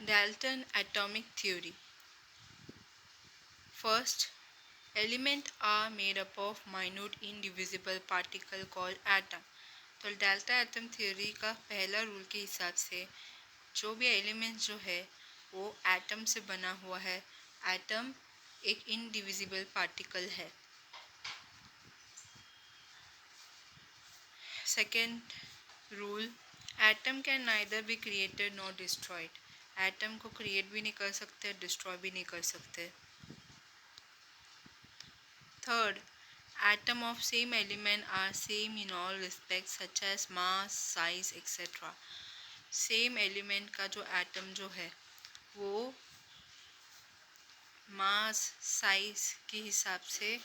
Dalton atomic theory. First, elements are made up of minute indivisible particle called atom. तो delta atom theory का पहला rule के हिसाब से जो भी एलिमेंट जो है वो एटम से बना हुआ है। एटम एक इनडिविजिबल पार्टिकल है। Second rule, atom can neither be created not destroyed. Atom को क्रिएट भी नहीं कर सकते, डिस्ट्रॉय भी नहीं कर सकते। Third, atom of same element are same in all respects such as mass, size, etc. Same element का जो एटम जो है वो मास साइज के हिसाब से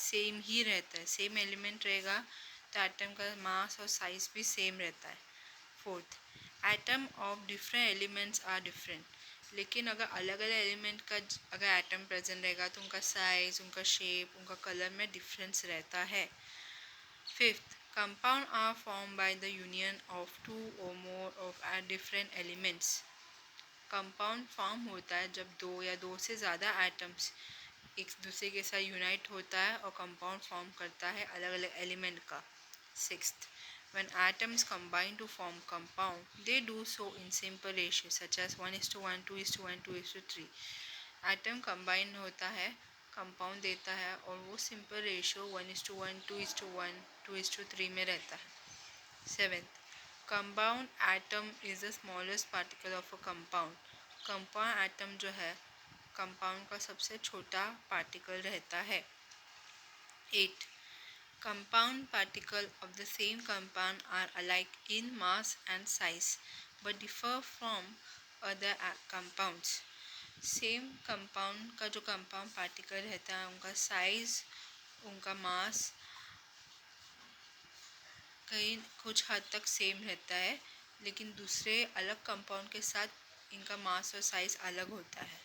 सेम ही रहता है। सेम एलिमेंट रहेगा तो एटम का मास और साइज भी सेम रहता है। Fourth, atom of different elements are different. लेकिन अगर अलग अलग एलिमेंट का अगर एटम प्रेजेंट रहेगा तो उनका साइज, उनका शेप, उनका कलर में डिफरेंस रहता है। Fifth, compound are form by the union of two or more of different elements. Compound form होता है जब दो या दो से ज़्यादा एटम्स एक दूसरे के साथ यूनाइट होता है और कंपाउंड फॉर्म करता है अलग अलग एलिमेंट का। Sixth, when atoms combine to form compound, they do so in simple ratios such as 1:1, 2:1, 2:3. Atom combine होता है, कंपाउंड देता है और वो सिंपल रेशियो 1:1, 2:1, 2:3 में रहता है। Seventh, compound atom is the smallest particle of a compound. Compound atom जो है कंपाउंड का सबसे छोटा पार्टिकल रहता है। 8. Compound particles of the same compound are alike in mass and size but differ from other compounds. Same compound का जो compound particle रहता है उनका साइज, उनका मास कहीं कुछ हद तक सेम रहता है, लेकिन दूसरे अलग कंपाउंड के साथ इनका मास और साइज अलग होता है।